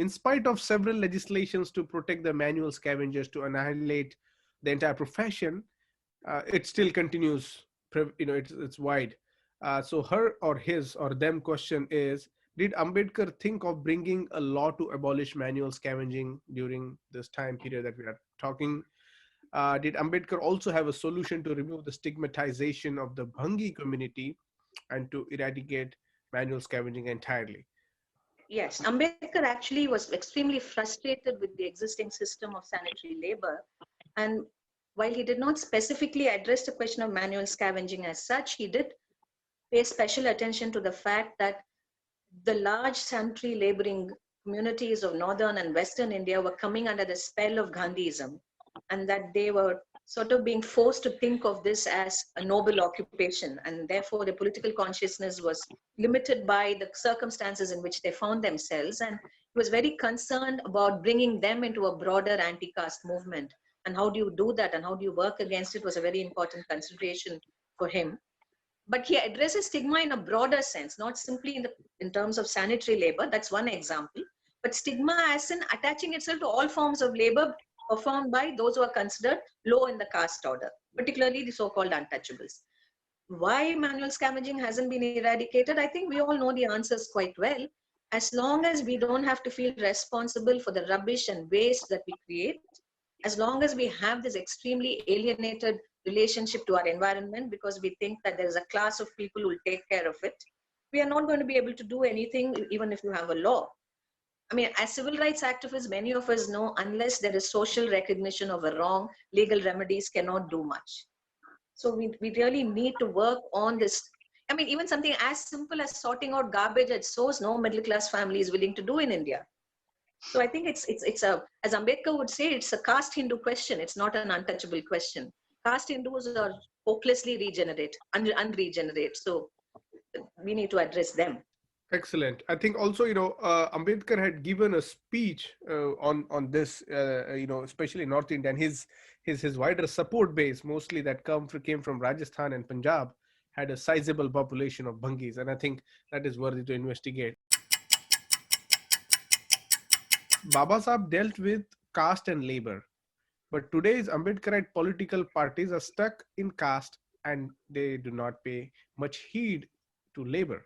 in spite of several legislations to protect the manual scavengers to annihilate the entire profession, it still continues. It's wide. So her or his or them question is: did Ambedkar think of bringing a law to abolish manual scavenging during this time period that we are talking? Did Ambedkar also have a solution to remove the stigmatization of the Bhangi community and to eradicate manual scavenging entirely? Yes, Ambedkar actually was extremely frustrated with the existing system of sanitary labor. And while he did not specifically address the question of manual scavenging as such, he did pay special attention to the fact that the large sanitary laboring communities of northern and western India were coming under the spell of Gandhism, and that they were sort of being forced to think of this as a noble occupation, and therefore the political consciousness was limited by the circumstances in which they found themselves. And he was very concerned about bringing them into a broader anti-caste movement. And how do you do that, and how do you work against it was a very important consideration for him. But he addresses stigma in a broader sense, not simply in terms of sanitary labor. That's one example. But stigma as in attaching itself to all forms of labor performed by those who are considered low in the caste order, particularly the so-called untouchables. Why manual scavenging hasn't been eradicated, I think we all know the answers quite well. As long as we don't have to feel responsible for the rubbish and waste that we create, as long as we have this extremely alienated relationship to our environment because we think that there is a class of people who will take care of it, we are not going to be able to do anything even if you have a law. I mean, as civil rights activists, many of us know unless there is social recognition of a wrong, legal remedies cannot do much. So we really need to work on this. I mean, even something as simple as sorting out garbage at source, no middle class family is willing to do in India. So I think it's a, as Ambedkar would say, it's a caste Hindu question. It's not an untouchable question. Caste Hindus are hopelessly unregenerate. So we need to address them. Excellent. I think also, Ambedkar had given a speech on this, especially North India, and his wider support base, mostly that came from Rajasthan and Punjab, had a sizable population of Bhangis, and I think that is worthy to investigate. Baba Sahib dealt with caste and labor, but today's Ambedkarite political parties are stuck in caste and they do not pay much heed to labor.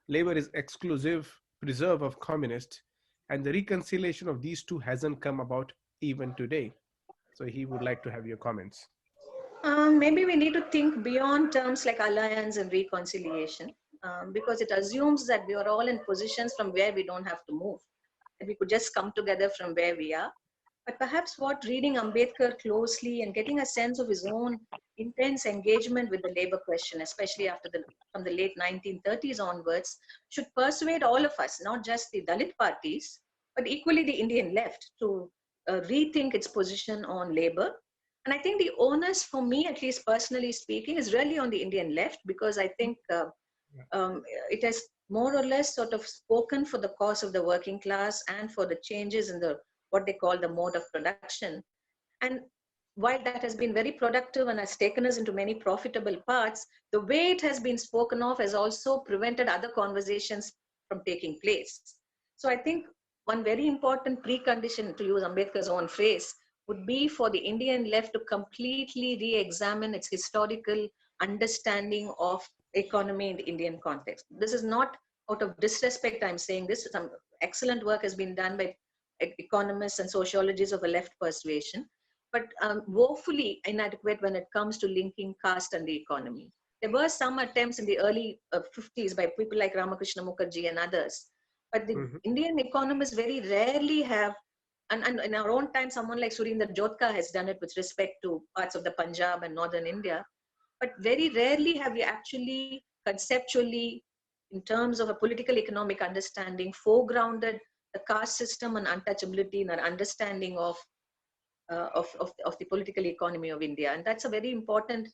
Labor is exclusive preserve of communists, and the reconciliation of these two hasn't come about even today. So he would like to have your comments. Maybe we need to think beyond terms like alliance and reconciliation, because it assumes that we are all in positions from where we don't have to move, that we could just come together from where we are. But perhaps what reading Ambedkar closely and getting a sense of his own intense engagement with the labor question, especially from the late 1930s onwards, should persuade all of us, not just the Dalit parties, but equally the Indian left, to rethink its position on labor. And I think the onus for me, at least personally speaking, is really on the Indian left, because I think it has more or less sort of spoken for the cause of the working class and for the changes in the what they call the mode of production. And while that has been very productive and has taken us into many profitable parts, the way it has been spoken of has also prevented other conversations from taking place. So I think one very important precondition, to use Ambedkar's own phrase, would be for the Indian left to completely re-examine its historical understanding of economy in the Indian context. This is not out of disrespect I'm saying this. Some excellent work has been done by economists and sociologists of a left persuasion, but woefully inadequate when it comes to linking caste and the economy. There were some attempts in the early 50s by people like Ramakrishna Mukherjee and others, but the Indian economists very rarely have, and in our own time, someone like Surinder Jotka has done it with respect to parts of the Punjab and northern India, but very rarely have we actually conceptually, in terms of a political economic understanding, foregrounded the caste system and untouchability in our understanding of the political economy of India. And that's a very important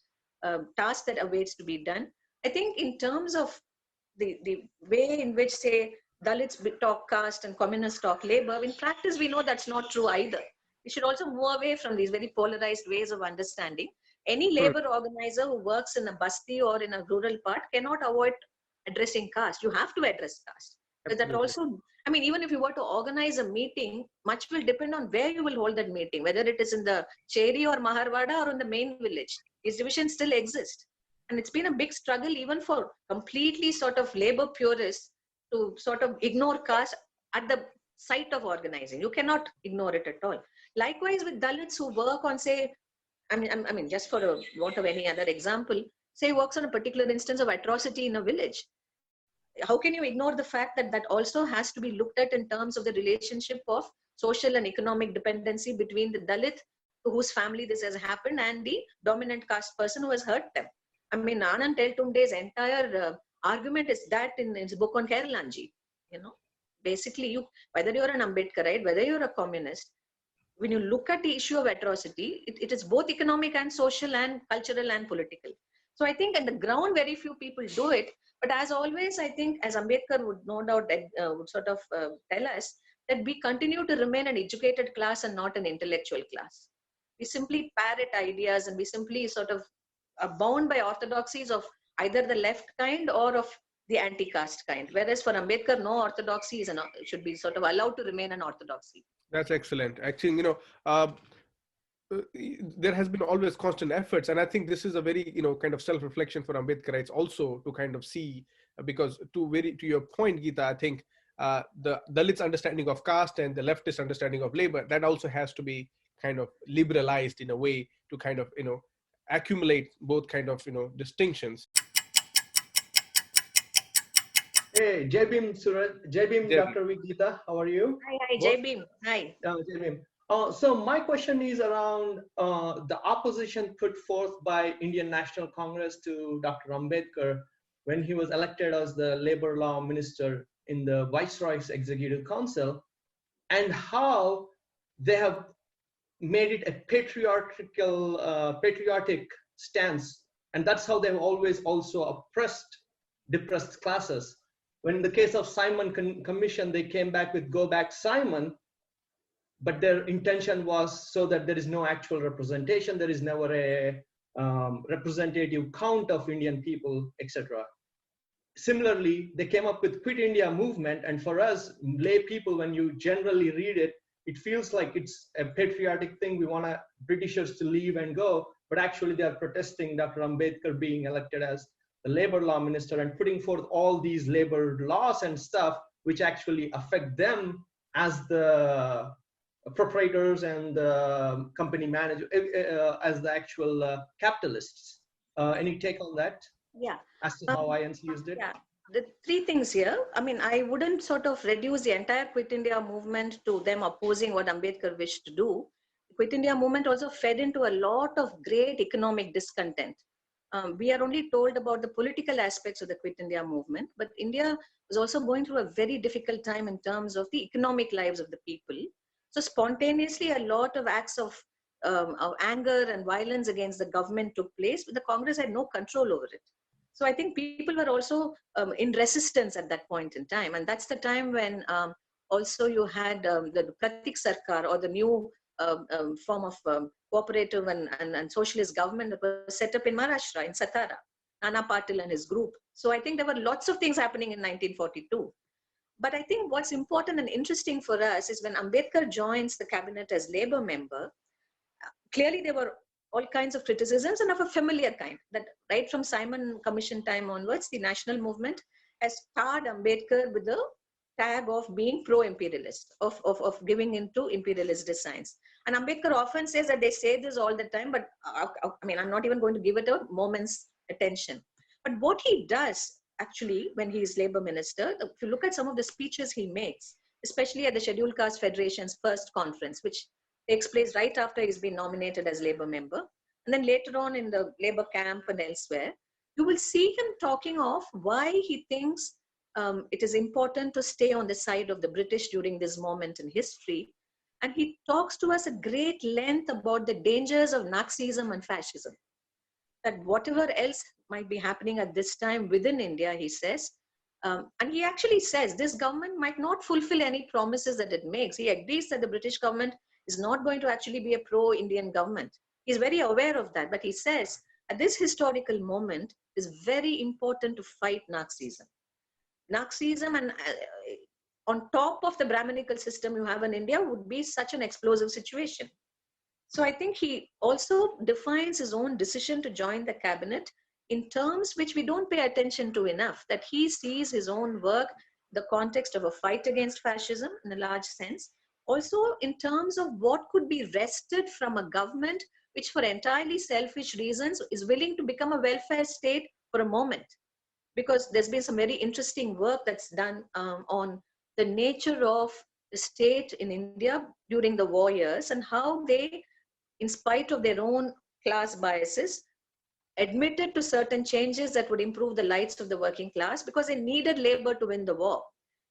task that awaits to be done. I think in terms of the way in which, say, Dalits talk caste and communists talk labor, in practice, we know that's not true either. We should also move away from these very polarized ways of understanding. Any labor organizer who works in a basti or in a rural part cannot avoid addressing caste. You have to address caste. But that also I mean, even if you were to organize a meeting, much will depend on where you will hold that meeting, whether it is in the Cheri or Maharwada or in the main village. These divisions still exist. And it's been a big struggle even for completely sort of labor purists to sort of ignore caste at the site of organizing. You cannot ignore it at all. Likewise with Dalits who work on, say, I mean, just for a want of any other example, say works on a particular instance of atrocity in a village. How can you ignore the fact that that also has to be looked at in terms of the relationship of social and economic dependency between the Dalit to whose family this has happened and the dominant caste person who has hurt them? I mean, Anand Teltunde's entire argument is that in his book on Keralanji, you know, basically whether you're an Ambedkarite, whether you're a communist, when you look at the issue of atrocity, it is both economic and social and cultural and political. So I think at the ground, very few people do it. But as always, I think as Ambedkar would no doubt would sort of tell us that we continue to remain an educated class and not an intellectual class. We simply parrot ideas and we simply sort of are bound by orthodoxies of either the left kind or of the anti-caste kind. Whereas for Ambedkar, no orthodoxy should be sort of allowed to remain an orthodoxy. That's excellent. Actually, there has been always constant efforts, and I think this is a very kind of self-reflection for Ambedkarites also to kind of see, because to your point, Geeta, I think the Dalits understanding of caste and the leftist understanding of labor, that also has to be kind of liberalized in a way to kind of accumulate both kind of distinctions. Hey, Jai Bhim, Suraj. Jai Bhim, Dr. Geeta. How are you? Hi, Jai Bhim. Hi. Jai Bhim. So my question is around the opposition put forth by Indian National Congress to Dr. Ambedkar when he was elected as the labor law minister in the Viceroy's Executive Council, and how they have made it a patriotic stance, and that's how they've always also oppressed depressed classes. When in the case of Simon Commission, they came back with Go Back Simon, but their intention was so that there is no actual representation, there is never a representative count of Indian people, etc. Similarly, they came up with Quit India movement, and for us lay people, when you generally read it, it feels like it's a patriotic thing. We want Britishers to leave and go, but actually they are protesting Dr. Ambedkar being elected as the labor law minister and putting forth all these labor laws and stuff, which actually affect them as the proprietors and the company manager, as the actual capitalists. Any take on that? Yeah. As to how INC used it? Yeah. The three things here. I mean, I wouldn't sort of reduce the entire Quit India movement to them opposing what Ambedkar wished to do. The Quit India movement also fed into a lot of great economic discontent. We are only told about the political aspects of the Quit India movement, but India was also going through a very difficult time in terms of the economic lives of the people. So spontaneously, a lot of acts of anger and violence against the government took place, but the Congress had no control over it. So I think people were also in resistance at that point in time. And that's the time when also you had the Pratik Sarkar, or the new form of cooperative and socialist government that was set up in Maharashtra, in Satara, Nana Patil and his group. So I think there were lots of things happening in 1942. But I think what's important and interesting for us is when Ambedkar joins the cabinet as labor member, clearly there were all kinds of criticisms and of a familiar kind, that right from Simon Commission time onwards, the national movement has tarred Ambedkar with the tag of being pro-imperialist, of giving into imperialist designs. And Ambedkar often says that they say this all the time, but I mean, I'm not even going to give it a moment's attention. But what he does actually when he is labor minister, if you look at some of the speeches he makes, especially at the Scheduled Caste Federation's first conference, which takes place right after he's been nominated as labor member, and then later on in the labor camp and elsewhere, you will see him talking of why he thinks it is important to stay on the side of the British during this moment in history. And he talks to us at great length about the dangers of Nazism and fascism. That whatever else might be happening at this time within India, he says, and he actually says this government might not fulfill any promises that it makes. He agrees that the British government is not going to actually be a pro-Indian government. He's very aware of that, but he says at this historical moment, it is very important to fight Nazism. Nazism and on top of the Brahminical system you have in India would be such an explosive situation. So I think he also defines his own decision to join the cabinet in terms which we don't pay attention to enough, that he sees his own work, the context of a fight against fascism in a large sense, also in terms of what could be wrested from a government which for entirely selfish reasons is willing to become a welfare state for a moment. Because there's been some very interesting work that's done on the nature of the state in India during the war years and how they, in spite of their own class biases, admitted to certain changes that would improve the lives of the working class because they needed labor to win the war.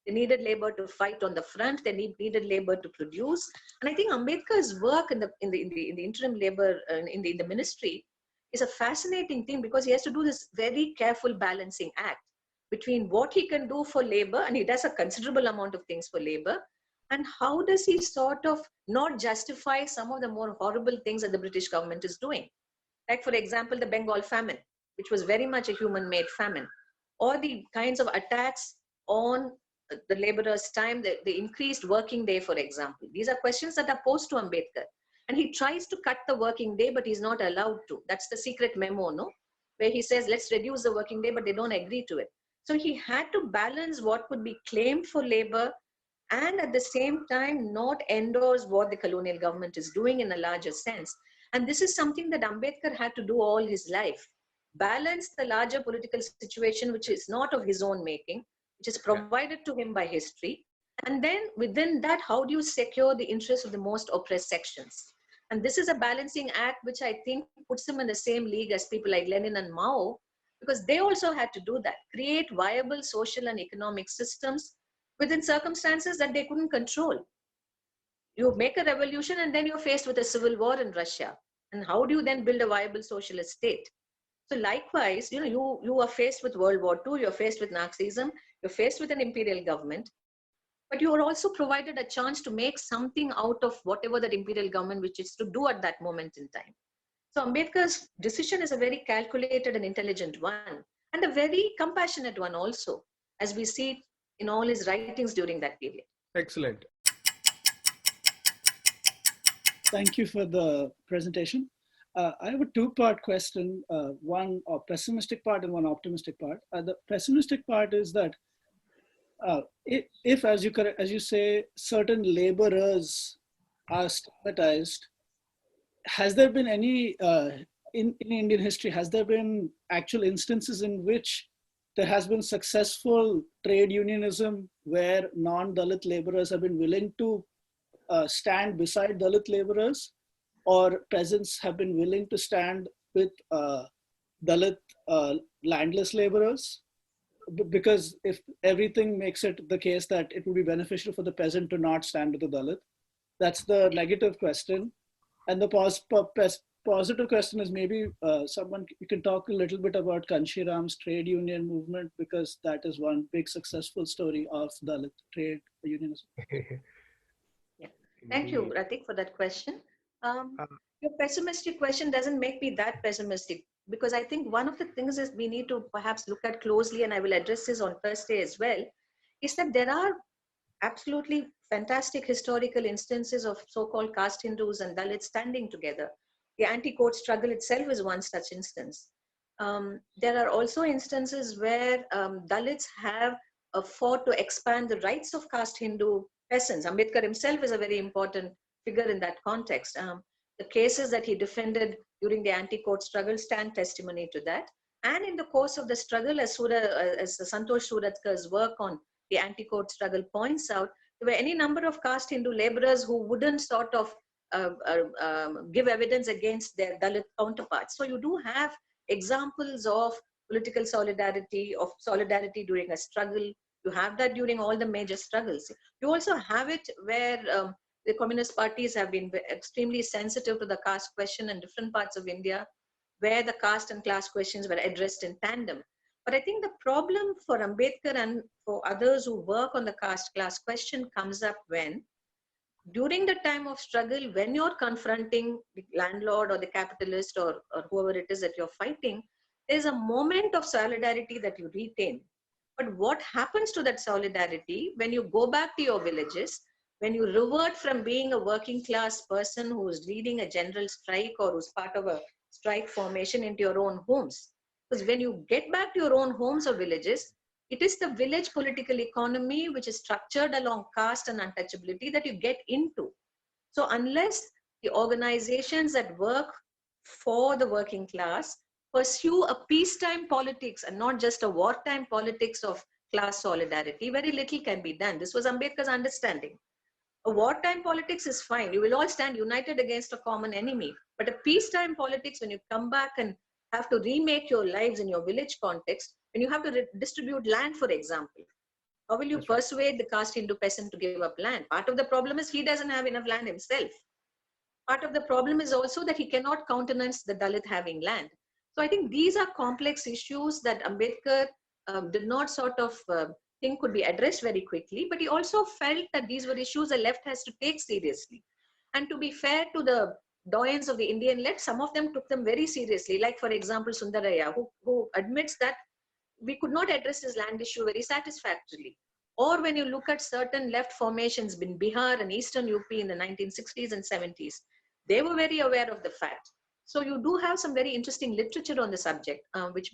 They needed labor to fight on the front. They needed labor to produce. And I think Ambedkar's work in the interim labor in the ministry is a fascinating thing because he has to do this very careful balancing act between what he can do for labor, and he does a considerable amount of things for labor, and how does he sort of not justify some of the more horrible things that the British government is doing. Like, for example, the Bengal famine, which was very much a human-made famine, or the kinds of attacks on the laborers' time, the increased working day, for example. These are questions that are posed to Ambedkar. And he tries to cut the working day, but he's not allowed to. That's the secret memo, no? Where he says, let's reduce the working day, but they don't agree to it. So he had to balance what could be claimed for labor and at the same time not endorse what the colonial government is doing in a larger sense. And this is something that Ambedkar had to do all his life. Balance the larger political situation, which is not of his own making, which is provided to him by history. And then within that, how do you secure the interests of the most oppressed sections? And this is a balancing act, which I think puts him in the same league as people like Lenin and Mao, because they also had to do that, create viable social and economic systems within circumstances that they couldn't control. You make a revolution and then you're faced with a civil war in Russia. And how do you then build a viable socialist state? So likewise, you are faced with World War II, you're faced with Nazism, you're faced with an imperial government, but you are also provided a chance to make something out of whatever that imperial government wishes to do at that moment in time. So Ambedkar's decision is a very calculated and intelligent one, and a very compassionate one also, as we see in all his writings during that period. Excellent. Thank you for the presentation. I have a two-part question, one a pessimistic part and one optimistic part. The pessimistic part is that if as you say, certain laborers are stigmatized, has there been any, in Indian history, has there been actual instances in which there has been successful trade unionism where non-Dalit laborers have been willing to stand beside Dalit laborers, or peasants have been willing to stand with Dalit landless laborers? Because if everything makes it the case that it would be beneficial for the peasant to not stand with the Dalit, that's the negative question. And the positive question is maybe you can talk a little bit about Kanshiram's trade union movement, because that is one big successful story of Dalit trade unionism. Yeah. Thank you, Ratik, for that question. Your pessimistic question doesn't make me that pessimistic, because I think one of the things is we need to perhaps look at closely, and I will address this on Thursday as well, is that there are absolutely fantastic historical instances of so-called caste Hindus and Dalits standing together. The anti-court struggle itself is one such instance. There are also instances where Dalits have fought to expand the rights of caste Hindu peasants. Ambedkar himself is a very important figure in that context. The cases that he defended during the anti-court struggle stand testimony to that. And in the course of the struggle, as Santosh Suratkar's work on the anti-court struggle points out, there were any number of caste Hindu laborers who wouldn't sort of give evidence against their Dalit counterparts. So you do have examples of political solidarity, of solidarity during a struggle. You have that during all the major struggles. You also have it where the communist parties have been extremely sensitive to the caste question in different parts of India, where the caste and class questions were addressed in tandem. But I think the problem for Ambedkar and for others who work on the caste class question comes up when, during the time of struggle, when you're confronting the landlord or the capitalist or whoever it is that you're fighting, there's a moment of solidarity that you retain. But what happens to that solidarity when you go back to your villages, when you revert from being a working class person who is leading a general strike or who's part of a strike formation into your own homes? Because when you get back to your own homes or villages, it is the village political economy which is structured along caste and untouchability that you get into. So unless the organizations that work for the working class pursue a peacetime politics and not just a wartime politics of class solidarity, very little can be done. This was Ambedkar's understanding. A wartime politics is fine. You will all stand united against a common enemy. But a peacetime politics, when you come back and have to remake your lives in your village context, when you have to distribute land, for example, how will you That's right. persuade the caste Hindu peasant to give up land? Part of the problem is he doesn't have enough land himself. Part of the problem is also that he cannot countenance the Dalit having land. So I think these are complex issues that Ambedkar did not sort of think could be addressed very quickly, but he also felt that these were issues the left has to take seriously. And to be fair to the doyens of the Indian left, some of them took them very seriously, like for example Sundaraya, who admits that we could not address this land issue very satisfactorily. Or when you look at certain left formations in Bihar and Eastern UP in the 1960s and 70s, they were very aware of the fact. So you do have some very interesting literature on the subject, which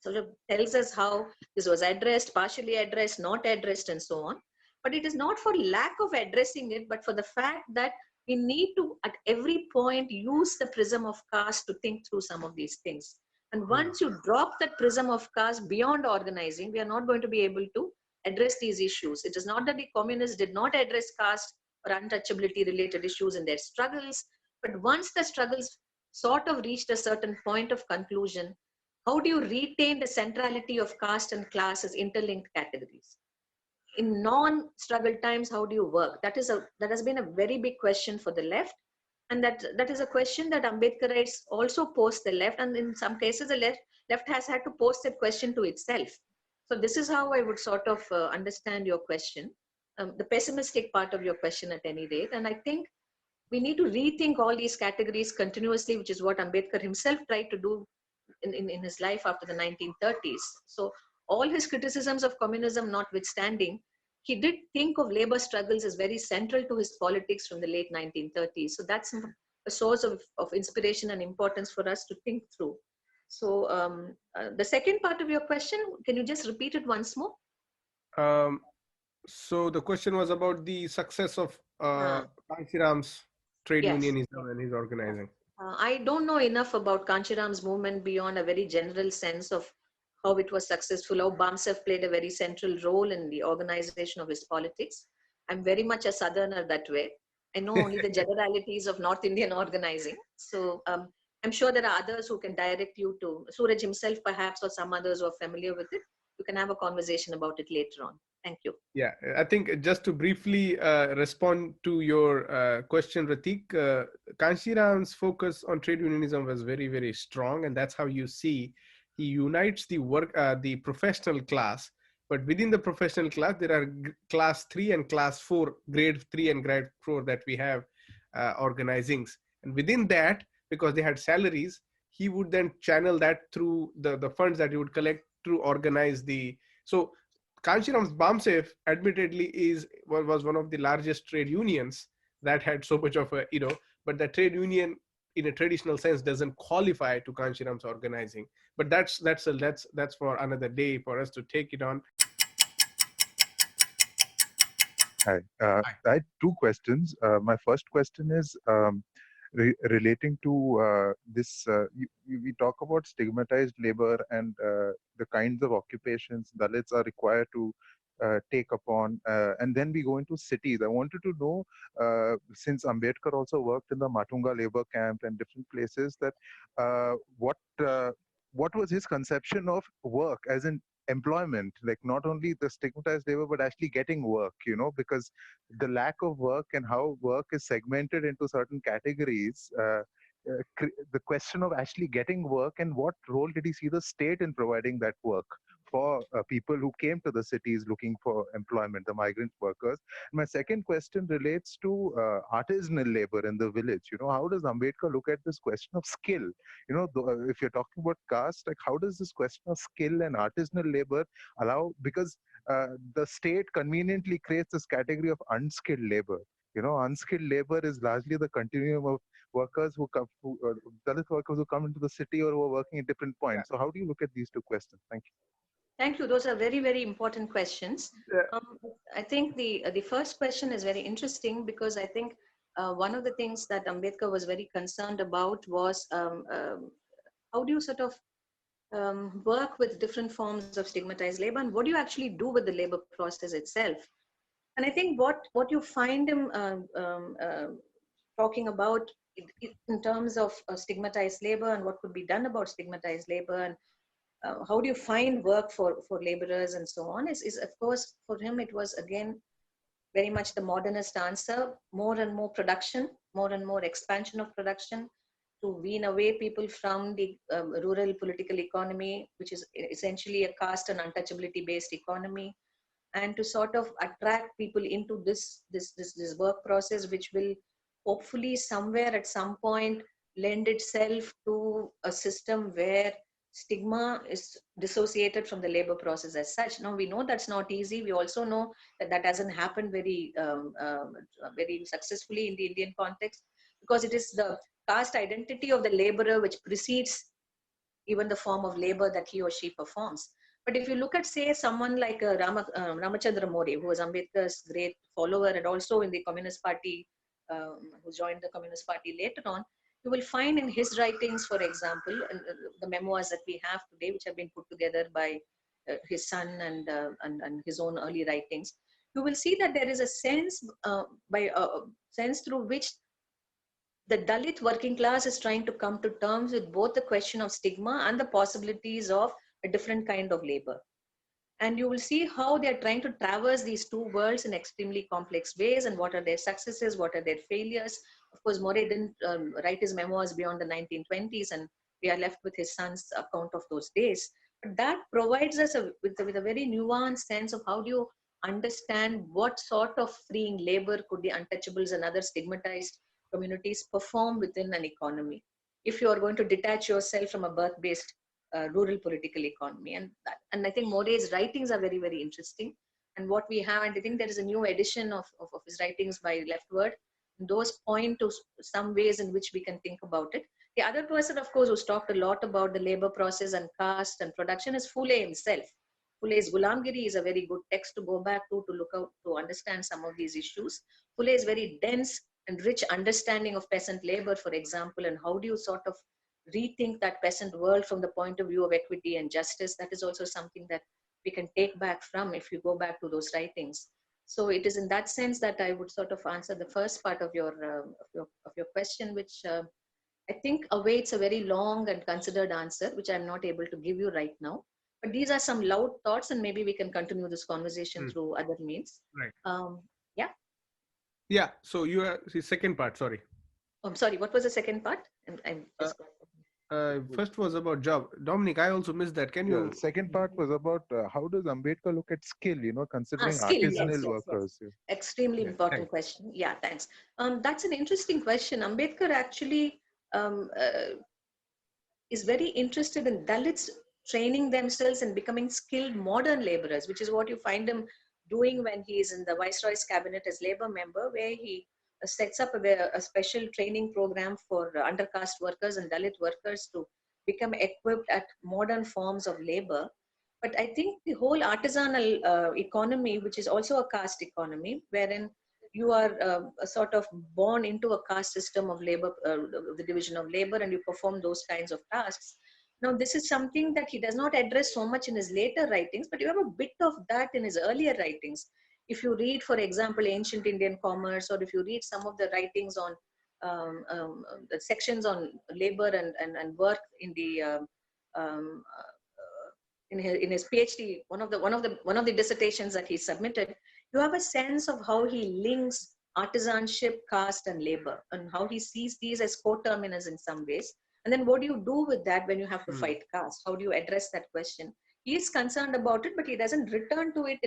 sort of tells us how this was addressed, partially addressed, not addressed, and so on. But it is not for lack of addressing it, but for the fact that we need to, at every point, use the prism of caste to think through some of these things. And once you drop that prism of caste beyond organizing, we are not going to be able to address these issues. It is not that the communists did not address caste or untouchability related issues in their struggles, but once the struggles sort of reached a certain point of conclusion, how do you retain the centrality of caste and class as interlinked categories? In non-struggle times, how do you work? That has been a very big question for the left. And that is a question that Ambedkarites also pose the left, and in some cases the left has had to pose that question to itself. So this is how I would sort of understand your question, the pessimistic part of your question at any rate. And I think we need to rethink all these categories continuously, which is what Ambedkar himself tried to do in his life after the 1930s. So all his criticisms of communism notwithstanding, he did think of labor struggles as very central to his politics from the late 1930s. So that's a source of inspiration and importance for us to think through. So the second part of your question, can you just repeat it once more? So the question was about the success of Kanshiram's trade Yes. unionism and his organizing. I don't know enough about Kanchiram's movement beyond a very general sense of how it was successful, how Bamsev played a very central role in the organization of his politics. I'm very much a southerner that way. I know only the generalities of North Indian organizing. So I'm sure there are others who can direct you to Suraj himself, perhaps, or some others who are familiar with it. You can have a conversation about it later on. Thank you. Yeah, I think just to briefly respond to your question, Ratik, Kanshiram's focus on trade unionism was very, very strong, and that's how you see he unites the professional class. But within the professional class, there are class 3 and class 4, grade 3 and grade 4 that we have organizings. And within that, because they had salaries, he would then channel that through the funds that he would collect to organize the. So Kanshiram's Bamsev admittedly was one of the largest trade unions that had so much of a, but the trade union in a traditional sense doesn't qualify to Kanshiram's organizing. But that's for another day for us to take it on. Hi. I had two questions. My first question is relating to this. We talk about stigmatized labor and the kinds of occupations Dalits are required to take upon. And then we go into cities. I wanted to know, since Ambedkar also worked in the Matunga labor camp and different places, that what was his conception of work as in employment, like not only the stigmatized labor but actually getting work, because the lack of work and how work is segmented into certain categories, the question of actually getting work and what role did he see the state in providing that work for people who came to the cities looking for employment, the migrant workers. My second question relates to artisanal labor in the village. How does Ambedkar look at this question of skill? If you're talking about caste, like how does this question of skill and artisanal labor allow, because the state conveniently creates this category of unskilled labor. Unskilled labor is largely the continuum of workers who come, Dalit workers who come into the city or who are working at different points. So how do you look at these two questions? Thank you. Thank you. Those are very, very important questions. Yeah. I think the first question is very interesting because I think one of the things that Ambedkar was very concerned about was how do you sort of work with different forms of stigmatized labor, and what do you actually do with the labor process itself? And I think what you find him talking about in terms of stigmatized labor and what could be done about stigmatized labor, and how do you find work for laborers and so on, is of course for him it was again very much the modernist answer: more and more production, more and more expansion of production, to wean away people from the rural political economy, which is essentially a caste and untouchability based economy, and to sort of attract people into this work process, which will hopefully somewhere at some point lend itself to a system where stigma is dissociated from the labor process as such. Now we know that's not easy. We also know that that doesn't happen very successfully in the Indian context, because it is the caste identity of the laborer which precedes even the form of labor that he or she performs. But if you look at, say, someone like Ramachandra More, who was Ambedkar's great follower and also in the Communist Party, who joined the Communist Party later on, you will find in his writings, for example, the memoirs that we have today, which have been put together by his son and his own early writings, you will see that there is a sense through which the Dalit working class is trying to come to terms with both the question of stigma and the possibilities of a different kind of labor. And you will see how they are trying to traverse these two worlds in extremely complex ways, and what are their successes, what are their failures. Of course, More didn't write his memoirs beyond the 1920s, and we are left with his son's account of those days. But that provides us with a very nuanced sense of how do you understand what sort of freeing labor could the untouchables and other stigmatized communities perform within an economy, if you are going to detach yourself from a birth-based rural political economy. And I think More's writings are very, very interesting. And what we have, and I think there is a new edition of his writings by Leftward. Those point to some ways in which we can think about it. The other person, of course, who's talked a lot about the labor process and caste and production is Phule himself. Phule's Gulamgiri is a very good text to go back to look out, to understand some of these issues. Phule is very dense and rich understanding of peasant labor, for example, and how do you sort of rethink that peasant world from the point of view of equity and justice. That is also something that we can take back from if you go back to those writings. So it is in that sense that I would sort of answer the first part of your question, which I think awaits a very long and considered answer, which I'm not able to give you right now. But these are some loud thoughts, and maybe we can continue this conversation through other means. Right. Yeah. Yeah. So you are the second part. Sorry. I'm sorry. What was the second part? I'm just first was about job. Dominic, I also missed that. Can you? The second part was about how does Ambedkar look at skill, considering skill, artisanal yes. workers. Extremely important question. Yeah, thanks. That's an interesting question. Ambedkar actually is very interested in Dalits training themselves and becoming skilled modern laborers, which is what you find him doing when he is in the Viceroy's cabinet as labor member, where he sets up a special training program for undercaste workers and Dalit workers to become equipped at modern forms of labor. But I think the whole artisanal economy, which is also a caste economy, wherein you are sort of born into a caste system of labor, the division of labor, and you perform those kinds of tasks. Now, this is something that he does not address so much in his later writings, but you have a bit of that in his earlier writings. If you read, for example, Ancient Indian Commerce, or if you read some of the writings on the sections on labor and work in the in his PhD, one of the dissertations that he submitted, you have a sense of how he links artisanship, caste, and labor, and how he sees these as coterminous in some ways. And then what do you do with that when you have to fight caste? How do you address that question? He is concerned about it, but he doesn't return to it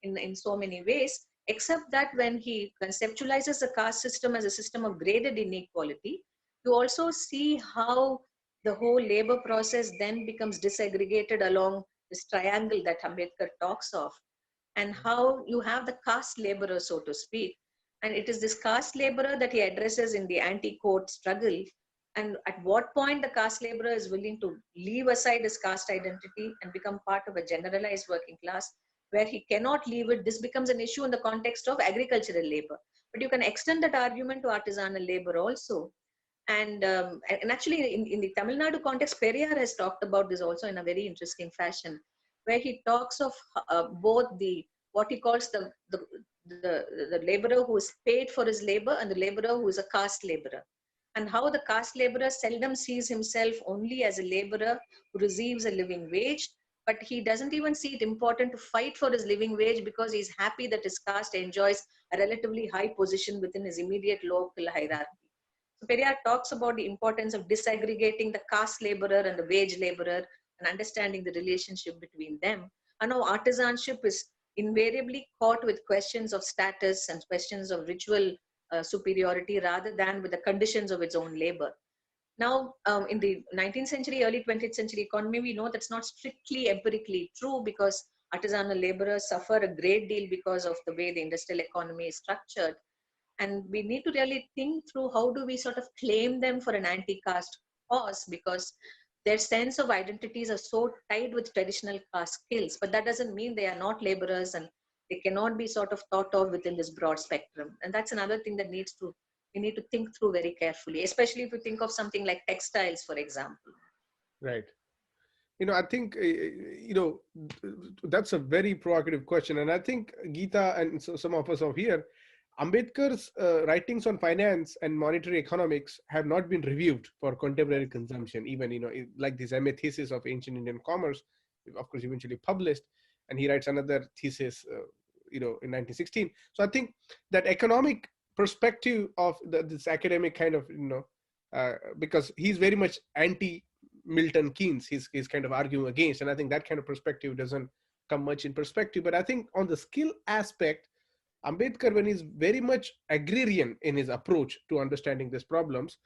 in so many ways, except that when he conceptualizes the caste system as a system of graded inequality, you also see how the whole labor process then becomes disaggregated along this triangle that Ambedkar talks of, and how you have the caste laborer, so to speak. And it is this caste laborer that he addresses in the anti-court struggle. And at what point the caste laborer is willing to leave aside his caste identity and become part of a generalized working class, where he cannot leave it, this becomes an issue in the context of agricultural labor. But you can extend that argument to artisanal labor also. And actually, in the Tamil Nadu context, Periyar has talked about this also in a very interesting fashion, where he talks of both the what he calls the laborer who is paid for his labor and the laborer who is a caste laborer, and how the caste laborer seldom sees himself only as a laborer who receives a living wage, but he doesn't even see it important to fight for his living wage because he's happy that his caste enjoys a relatively high position within his immediate local hierarchy. So Periyar talks about the importance of disaggregating the caste laborer and the wage laborer and understanding the relationship between them. And how artisanship is invariably caught with questions of status and questions of ritual superiority rather than with the conditions of its own labor. Now, in the 19th century, early 20th century economy, we know that's not strictly empirically true because artisanal laborers suffer a great deal because of the way the industrial economy is structured. And we need to really think through how do we sort of claim them for an anti-caste cause, because their sense of identities are so tied with traditional caste skills, but that doesn't mean they are not laborers and they cannot be sort of thought of within this broad spectrum. And that's another thing that we need to think through very carefully, especially if you think of something like textiles, for example. Right. I think, that's a very provocative question. And I think Geeta and so some of us over here, Ambedkar's writings on finance and monetary economics have not been reviewed for contemporary consumption. Even, like this MA thesis of ancient Indian commerce, of course, eventually published, and he writes another thesis, in 1916. So I think that economic perspective of this academic kind of, because he's very much anti Milton Keynes, he's kind of arguing against, and I think that kind of perspective doesn't come much in perspective. But I think on the skill aspect, Ambedkar, when he's very much agrarian in his approach to understanding these problems,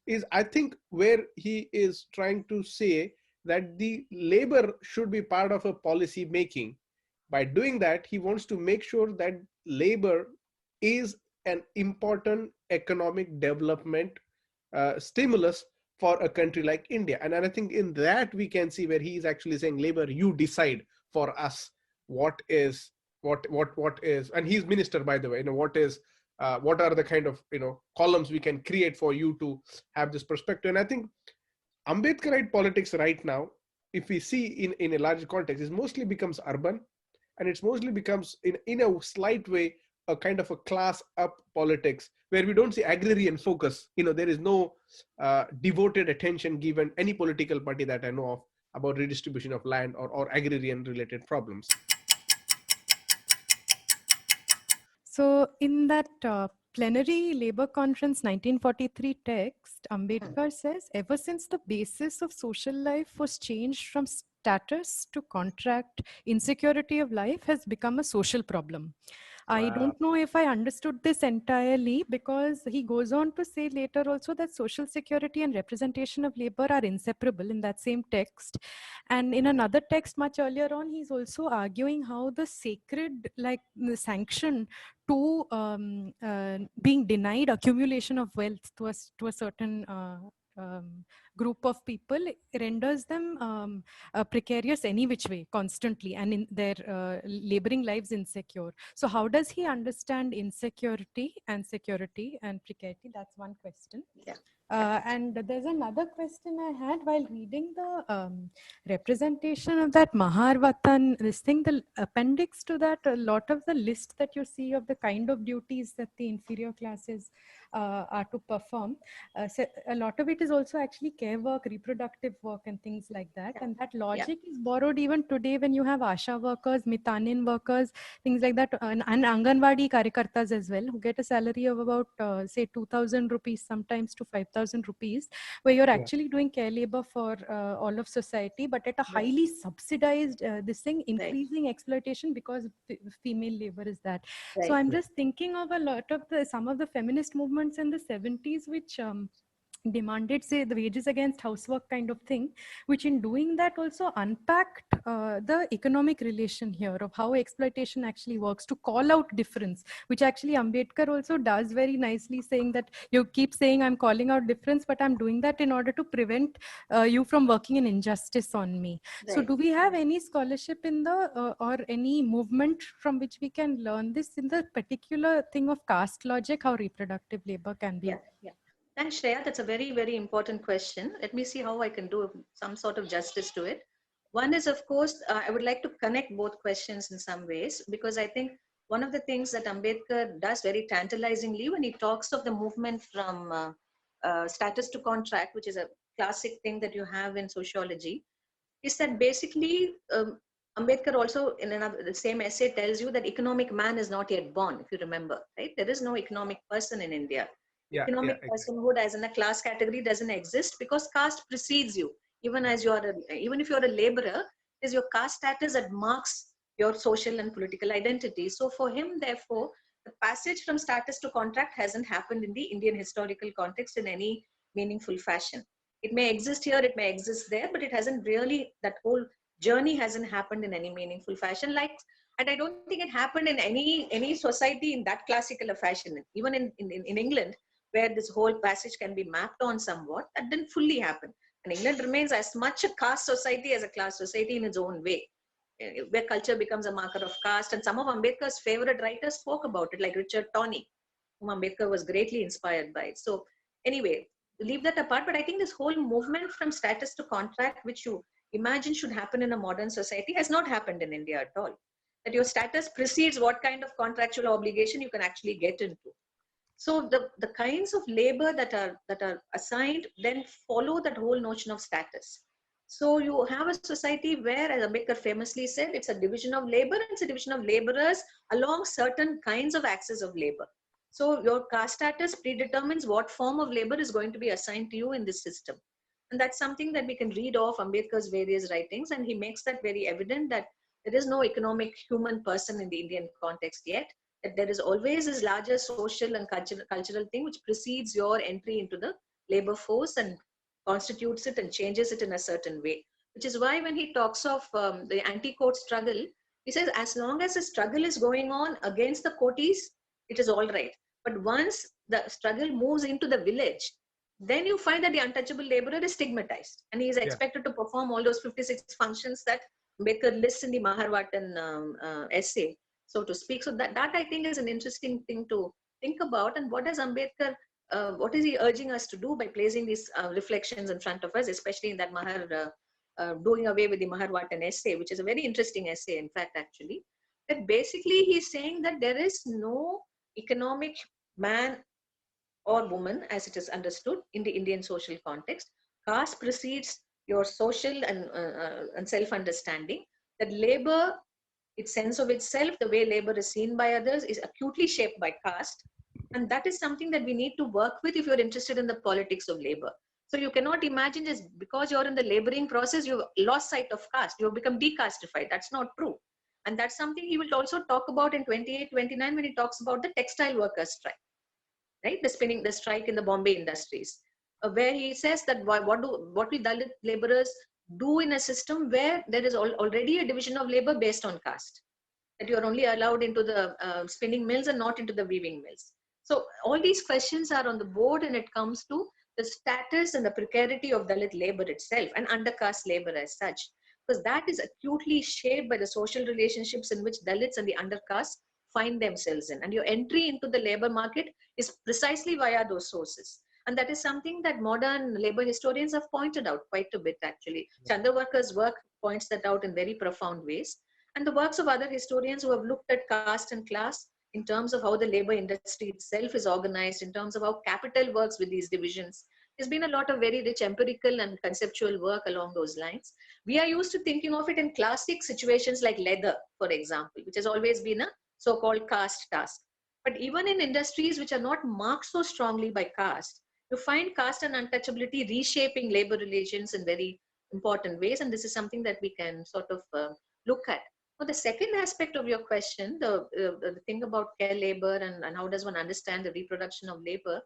is I think where he is trying to say that the labor should be part of a policy making. By doing that, he wants to make sure that labor is an important economic development stimulus for a country like India. And I think in that we can see where he is actually saying, labor, you decide for us what is, and he's minister, by the way, what are the kind of, columns we can create for you to have this perspective. And I think Ambedkarite politics right now, if we see in a larger context, it mostly becomes urban, and it's mostly becomes in a slight way a kind of a class up politics where we don't see agrarian focus. There is no devoted attention given any political party that I know of about redistribution of land or agrarian related problems. So in that plenary labor conference 1943 text, Ambedkar says, ever since the basis of social life was changed from status to contract, insecurity of life has become a social problem. I don't know if I understood this entirely, because he goes on to say later also that social security and representation of labor are inseparable in that same text. And in another text much earlier on, he's also arguing how the sacred, like the sanction to being denied accumulation of wealth to a certain group of people renders them precarious any which way, constantly, and in their laboring lives insecure. So how does he understand insecurity and security and precarity? That's one question. Yeah. And there's another question I had while reading the representation of that Mahar Vatan, this thing, the appendix to that, a lot of the list that you see of the kind of duties that the inferior classes are to perform. So a lot of it is also actually care work, reproductive work, and things like that. Yeah. And that Yeah. logic is borrowed even today when you have Asha workers, Mitanin workers, things like that, and Anganwadi Karyakartas as well, who get a salary of about, say, 2,000 rupees, sometimes to 5,000 rupees, where you're Yeah. actually doing care labor for all of society, but at a Right. highly subsidized, this thing, Right. increasing exploitation because female labor is that. So Right. I'm just thinking of a lot of some of the feminist movements in the 70s, which demanded, say, the wages against housework kind of thing, which in doing that also unpacked the economic relation here of how exploitation actually works, to call out difference, which actually Ambedkar also does very nicely, saying that you keep saying I'm calling out difference, but I'm doing that in order to prevent you from working an injustice on me. So Right. do we have any scholarship in the or any movement from which we can learn this in the particular thing of caste logic, how reproductive labor can be? Yeah. Yeah. Thanks, Shreya. That's a very, very important question. Let me see how I can do some sort of justice to it. One is, of course, I would like to connect both questions in some ways, because I think one of the things that Ambedkar does very tantalizingly when he talks of the movement from status to contract, which is a classic thing that you have in sociology, is that basically Ambedkar also in another, the same essay tells you that economic man is not yet born, if you remember, right? There is no economic person in India. Yeah. Yeah. Economic Exactly. personhood as in a class category doesn't exist because caste precedes you. Even as you are, even if you're a laborer, it is your caste status that marks your social and political identity. So for him, therefore, the passage from status to contract hasn't happened in the Indian historical context in any meaningful fashion. It may exist here, it may exist there, but it hasn't really, that whole journey hasn't happened in any meaningful fashion. Like, and I don't think it happened in any society in that classical a fashion. Even in England, where this whole passage can be mapped on somewhat, that didn't fully happen. And England remains as much a caste society as a class society in its own way, where culture becomes a marker of caste. And some of Ambedkar's favorite writers spoke about it, like Richard Tawney, whom Ambedkar was greatly inspired by. So anyway, leave that apart. But I think this whole movement from status to contract, which you imagine should happen in a modern society, has not happened in India at all. That your status precedes what kind of contractual obligation you can actually get into. So the kinds of labor that are assigned then follow that whole notion of status. So you have a society where, as Ambedkar famously said, it's a division of labor, and it's a division of laborers along certain kinds of axes of labor. So your caste status predetermines what form of labor is going to be assigned to you in this system. And that's something that we can read off Ambedkar's various writings, and he makes that very evident that there is no economic human person in the Indian context yet, that there is always this larger social and cultural thing which precedes your entry into the labor force and constitutes it and changes it in a certain way. Which is why when he talks of the anti-court struggle, he says as long as the struggle is going on against the coatis, it is all right. But once the struggle moves into the village, then you find that the untouchable laborer is stigmatized, and he is expected to perform all those 56 functions that Ambedkar lists in the Maharwatan essay, so to speak. So that I think is an interesting thing to think about. And what does Ambedkar, what is he urging us to do by placing these reflections in front of us, especially in that doing away with the Maharwatan essay, which is a very interesting essay, in fact, actually, that basically he's saying that there is no economic man or woman as it is understood in the Indian social context. Caste precedes your social and self-understanding. That labor, its sense of itself, the way labor is seen by others, is acutely shaped by caste. And that is something that we need to work with if you're interested in the politics of labor. So you cannot imagine just because you're in the laboring process, you've lost sight of caste, you've become decastified. That's not true. And that's something he will also talk about in 28, 29 when he talks about the textile workers' strike, right? The strike in the Bombay industries, where he says that what will Dalit laborers do in a system where there is already a division of labor based on caste, that you are only allowed into the spinning mills and not into the weaving mills. So all these questions are on the board, and it comes to the status and the precarity of Dalit labor itself and undercaste labor as such, because that is acutely shaped by the social relationships in which Dalits and the undercaste find themselves in. And your entry into the labor market is precisely via those sources. And that is something that modern labor historians have pointed out quite a bit, actually. Chandravarkar's work points that out in very profound ways. And the works of other historians who have looked at caste and class in terms of how the labor industry itself is organized, in terms of how capital works with these divisions. There's been a lot of very rich empirical and conceptual work along those lines. We are used to thinking of it in classic situations like leather, for example, which has always been a so-called caste task. But even in industries which are not marked so strongly by caste, you find caste and untouchability reshaping labor relations in very important ways. And this is something that we can sort of look at. Now, the second aspect of your question, the thing about care labor and how does one understand the reproduction of labor,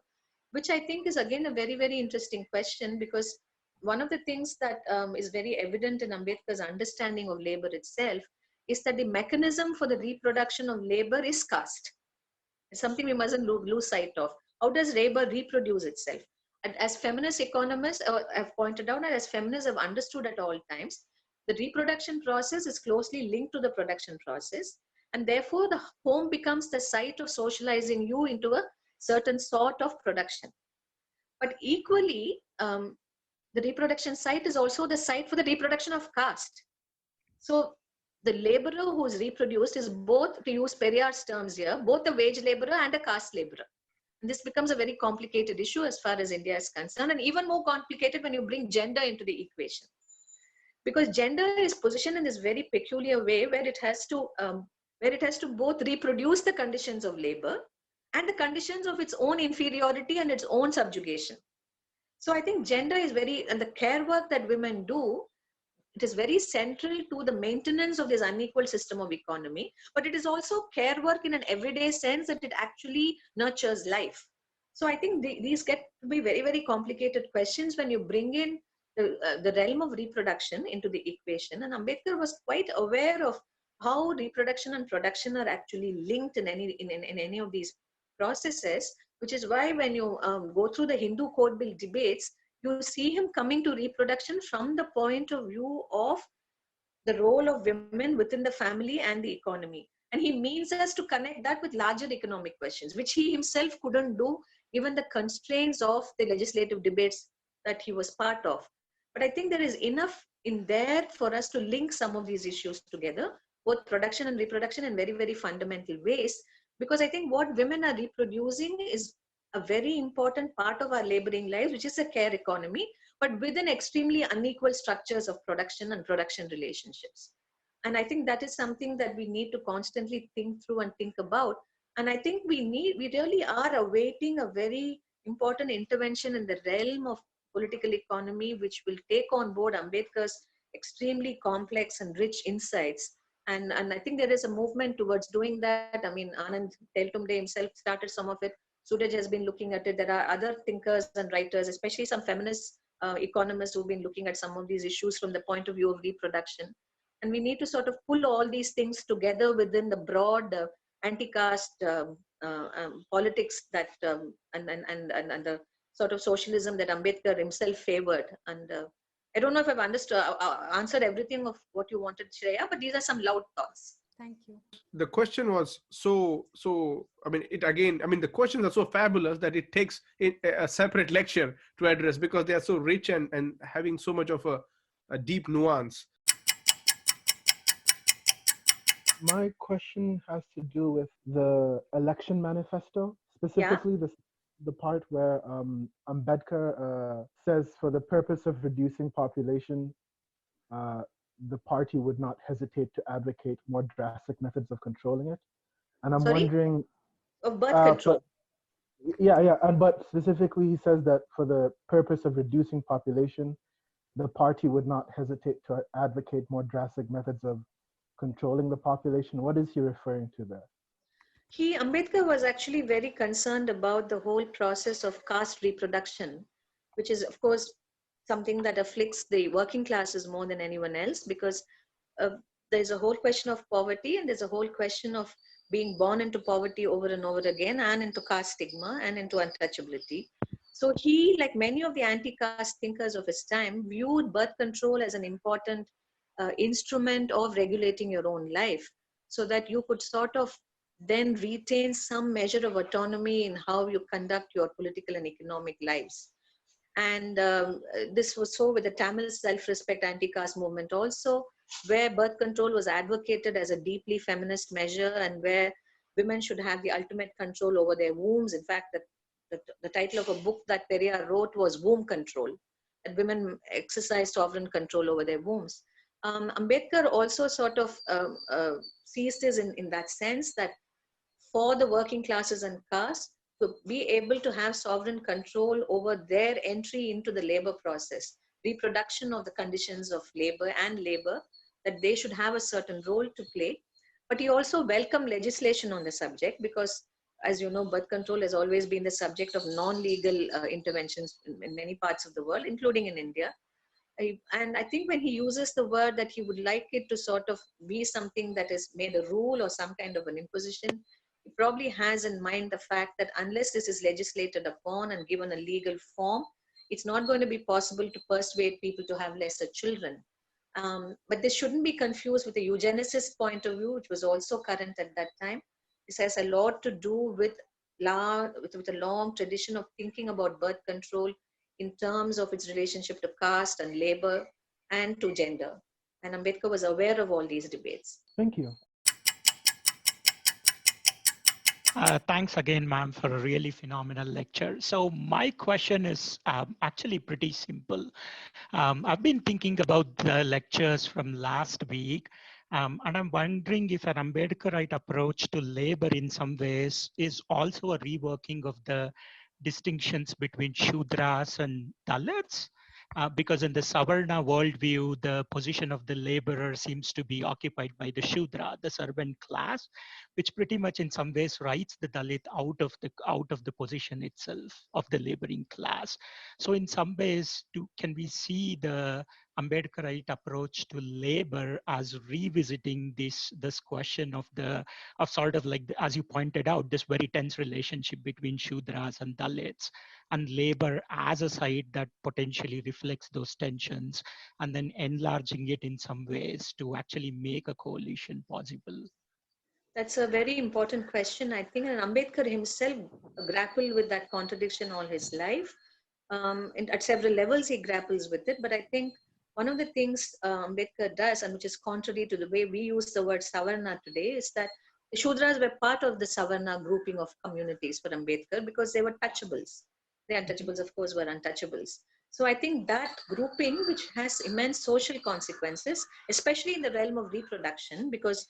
which I think is again a very, very interesting question, because one of the things that is very evident in Ambedkar's understanding of labor itself is that the mechanism for the reproduction of labor is caste. It's something we mustn't lose sight of. How does labor reproduce itself? And as feminist economists have pointed out, and as feminists have understood at all times, the reproduction process is closely linked to the production process. And therefore, the home becomes the site of socializing you into a certain sort of production. But equally, the reproduction site is also the site for the reproduction of caste. So the laborer who is reproduced is both, to use Periyar's terms here, both a wage laborer and a caste laborer. And this becomes a very complicated issue as far as India is concerned, and even more complicated when you bring gender into the equation. Because gender is positioned in this very peculiar way where it has to both reproduce the conditions of labor and the conditions of its own inferiority and its own subjugation. So I think gender is very, and the care work that women do, it is very central to the maintenance of this unequal system of economy, but it is also care work in an everyday sense that it actually nurtures life. So I think these get to be very, very complicated questions when you bring in the realm of reproduction into the equation. And Ambedkar was quite aware of how reproduction and production are actually linked in any of these processes, which is why when you go through the Hindu code bill debates, you see him coming to reproduction from the point of view of the role of women within the family and the economy. And he means us to connect that with larger economic questions, which he himself couldn't do given the constraints of the legislative debates that he was part of. But I think there is enough in there for us to link some of these issues together, both production and reproduction, in very, very fundamental ways. Because I think what women are reproducing is a very important part of our laboring lives, which is a care economy, but within extremely unequal structures of production and production relationships. And I think that is something that we need to constantly think through and think about. And I think we really are awaiting a very important intervention in the realm of political economy, which will take on board Ambedkar's extremely complex and rich insights. And I think there is a movement towards doing that. I mean, Anand Teltumde himself started some of it. Suraj has been looking at it. There are other thinkers and writers, especially some feminist economists who've been looking at some of these issues from the point of view of reproduction. And we need to sort of pull all these things together within the broad anti-caste politics that and the sort of socialism that Ambedkar himself favored. And I don't know if I've answered everything of what you wanted, Shreya, but these are some loud thoughts. Thank you. The question was so I mean, the questions are so fabulous that it takes a separate lecture to address, because they are so rich and having so much of a deep nuance. My question has to do with the election manifesto, specifically the part where Ambedkar says, for the purpose of reducing population, the party would not hesitate to advocate more drastic methods of controlling it. And I'm wondering... Of birth control. But specifically he says that for the purpose of reducing population, the party would not hesitate to advocate more drastic methods of controlling the population. What is he referring to there? Ambedkar was actually very concerned about the whole process of caste reproduction, which is, of course, something that afflicts the working classes more than anyone else, because there's a whole question of poverty, and there's a whole question of being born into poverty over and over again, and into caste stigma and into untouchability. So he, like many of the anti-caste thinkers of his time, viewed birth control as an important instrument of regulating your own life, so that you could sort of then retain some measure of autonomy in how you conduct your political and economic lives. And this was so with the Tamil self-respect anti-caste movement also, where birth control was advocated as a deeply feminist measure, and where women should have the ultimate control over their wombs. In fact, the title of a book that Periyar wrote was Womb Control, that women exercise sovereign control over their wombs. Ambedkar also sort of sees this in that sense, that for the working classes and castes to be able to have sovereign control over their entry into the labor process, reproduction of the conditions of labor and labor, that they should have a certain role to play. But he also welcomed legislation on the subject because, as you know, birth control has always been the subject of non-legal interventions in many parts of the world, including in India. And I think when he uses the word that he would like it to sort of be something that is made a rule or some kind of an imposition, he probably has in mind the fact that unless this is legislated upon and given a legal form, it's not going to be possible to persuade people to have lesser children. But this shouldn't be confused with the eugenicist point of view, which was also current at that time. This has a lot to do with a long tradition of thinking about birth control in terms of its relationship to caste and labor and to gender. And Ambedkar was aware of all these debates. Thank you. Thanks again, ma'am, for a really phenomenal lecture. So my question is actually pretty simple. I've been thinking about the lectures from last week, and I'm wondering if an Ambedkarite approach to labor in some ways is also a reworking of the distinctions between Shudras and Dalits. Because in the Savarna worldview, the position of the laborer seems to be occupied by the Shudra, the servant class, which pretty much in some ways writes the Dalit out of the position itself of the laboring class. So in some ways, can we see the Ambedkarite approach to labor as revisiting this question of sort of like, as you pointed out, this very tense relationship between Shudras and Dalits, and labor as a side that potentially reflects those tensions, and then enlarging it in some ways to actually make a coalition possible? That's a very important question. I think Ambedkar himself grappled with that contradiction all his life. And at several levels, he grapples with it. But I think one of the things Ambedkar does, and which is contrary to the way we use the word Savarna today, is that the Shudras were part of the Savarna grouping of communities for Ambedkar because they were touchables. The untouchables, of course, were untouchables. So I think that grouping, which has immense social consequences, especially in the realm of reproduction, because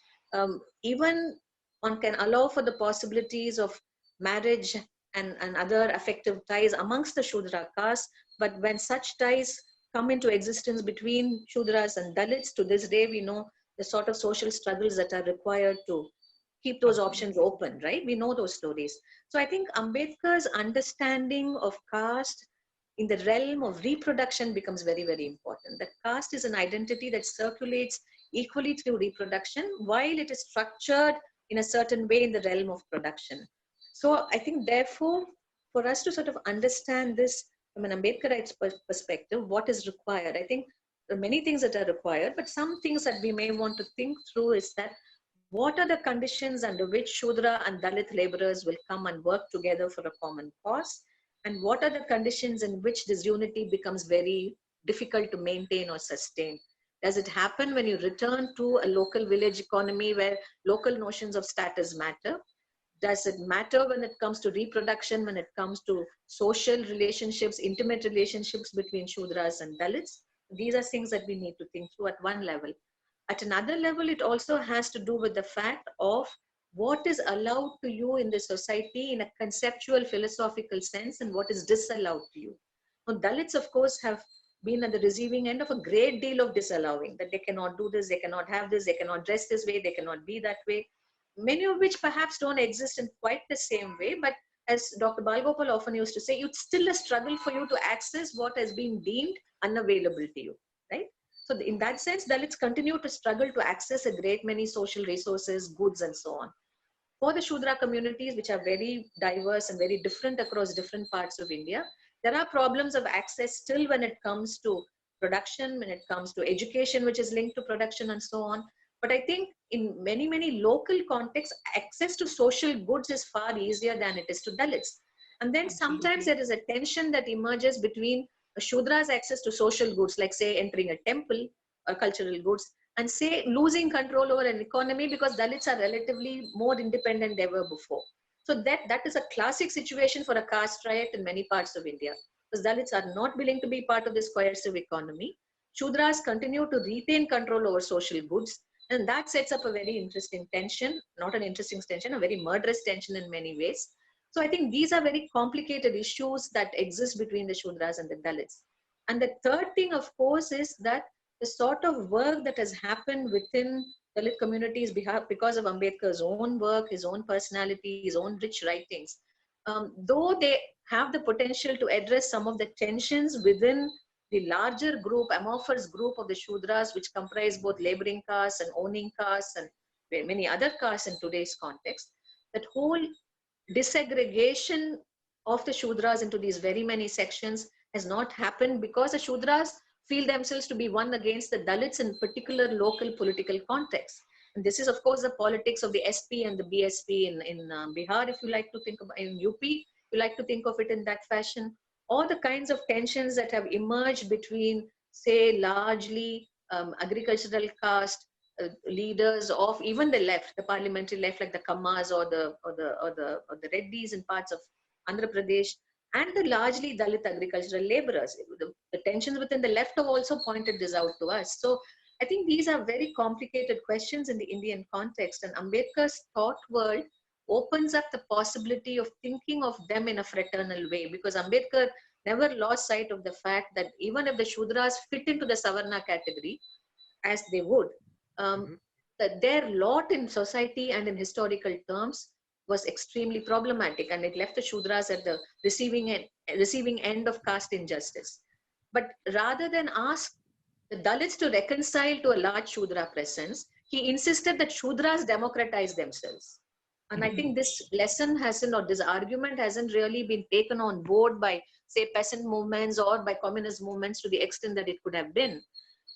even one can allow for the possibilities of marriage and other affective ties amongst the Shudra caste, but when such ties come into existence between Shudras and Dalits, to this day we know the sort of social struggles that are required to keep those options open, right? We know those stories. So I think Ambedkar's understanding of caste in the realm of reproduction becomes very, very important. That caste is an identity that circulates equally through reproduction, while it is structured in a certain way in the realm of production. So I think, therefore, for us to sort of understand this from an Ambedkarite perspective, what is required? I think there are many things that are required, but some things that we may want to think through is that what are the conditions under which Shudra and Dalit laborers will come and work together for a common cause? And what are the conditions in which this unity becomes very difficult to maintain or sustain? Does it happen when you return to a local village economy where local notions of status matter? Does it matter when it comes to reproduction, when it comes to social relationships, intimate relationships between Shudras and Dalits? These are things that we need to think through at one level. At another level, it also has to do with the fact of what is allowed to you in the society in a conceptual, philosophical sense, and what is disallowed to you. Now, Dalits, of course, have been at the receiving end of a great deal of disallowing, that they cannot do this, they cannot have this, they cannot dress this way, they cannot be that way, many of which perhaps don't exist in quite the same way. But as Dr. Balgopal often used to say, it's still a struggle for you to access what has been deemed unavailable to you, right? So in that sense, Dalits continue to struggle to access a great many social resources, goods, and so on. For the Shudra communities, which are very diverse and very different across different parts of India, there are problems of access still when it comes to production, when it comes to education, which is linked to production and so on. But I think in many, many local contexts, access to social goods is far easier than it is to Dalits. And then sometimes there is a tension that emerges between a Shudra's access to social goods, like say entering a temple or cultural goods, and say losing control over an economy because Dalits are relatively more independent than ever before. So that is a classic situation for a caste riot in many parts of India, because Dalits are not willing to be part of this coercive economy. Shudras continue to retain control over social goods, and that sets up a very interesting tension, not an interesting tension, a very murderous tension in many ways. So I think these are very complicated issues that exist between the Shudras and the Dalits. And the third thing, of course, is that the sort of work that has happened within Dalit communities because of Ambedkar's own work, his own personality, his own rich writings, though they have the potential to address some of the tensions within the larger group, amorphous group of the Shudras, which comprise both laboring castes and owning castes and many other castes in today's context, that whole disaggregation of the Shudras into these very many sections has not happened because the Shudras feel themselves to be one against the Dalits in particular local political context. And this is, of course, the politics of the SP and the BSP in Bihar, if you like to think about, in UP, you like to think of it in that fashion, or the kinds of tensions that have emerged between, say, largely agricultural caste leaders of even the left, the parliamentary left, like the Kammas or the Reddys in parts of Andhra Pradesh, and the largely Dalit agricultural laborers. The tensions within the left have also pointed this out to us. So I think these are very complicated questions in the Indian context, and Ambedkar's thought world opens up the possibility of thinking of them in a fraternal way, because Ambedkar never lost sight of the fact that even if the Shudras fit into the Savarna category, as they would, that their lot in society and in historical terms was extremely problematic, and it left the Shudras at the receiving end of caste injustice. But rather than ask the Dalits to reconcile to a large Shudra presence, he insisted that Shudras democratize themselves. And I think this lesson hasn't, or this argument hasn't really been taken on board by, say, peasant movements or by communist movements to the extent that it could have been.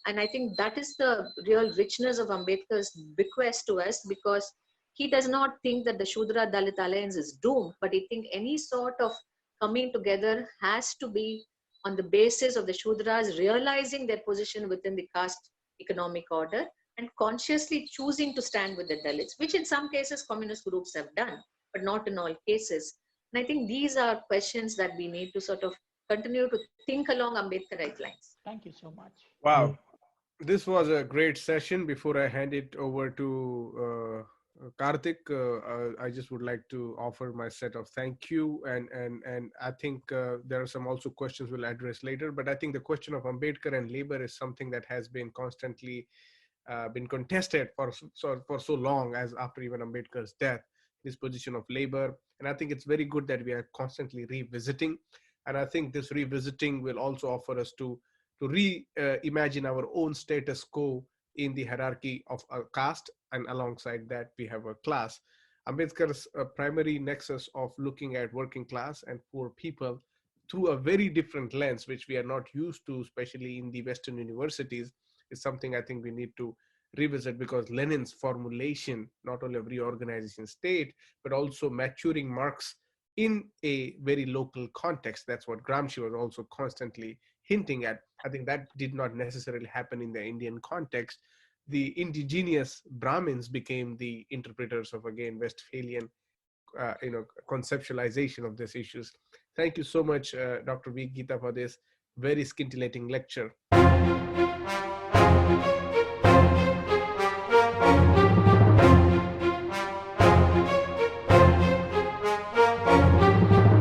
And I think that is the real richness of Ambedkar's bequest to us, because he does not think that the Shudra Dalit alliance is doomed, but he thinks any sort of coming together has to be on the basis of the Shudras realizing their position within the caste economic order and consciously choosing to stand with the Dalits, which in some cases communist groups have done, but not in all cases. And I think these are questions that we need to sort of continue to think along Ambedkarite lines. Thank you so much. Wow. This was a great session. Before I hand it over to Karthik, I just would like to offer my set of thank you. And I think there are some also questions we'll address later, but I think the question of Ambedkar and labor is something that has been constantly been contested for so long, as after even Ambedkar's death, his position of labor. And I think it's very good that we are constantly revisiting. And I think this revisiting will also offer us to reimagine our own status quo in the hierarchy of a caste, and alongside that we have a class. Ambedkar's primary nexus of looking at working class and poor people through a very different lens, which we are not used to, especially in the Western universities, is something I think we need to revisit, because Lenin's formulation, not only of reorganization state, but also maturing Marx in a very local context. That's what Gramsci was also constantly hinting at. I think that did not necessarily happen in the Indian context. The indigenous Brahmins became the interpreters of, again, Westphalian conceptualization of these issues. Thank you so much, Dr. V. Geeta, for this very scintillating lecture.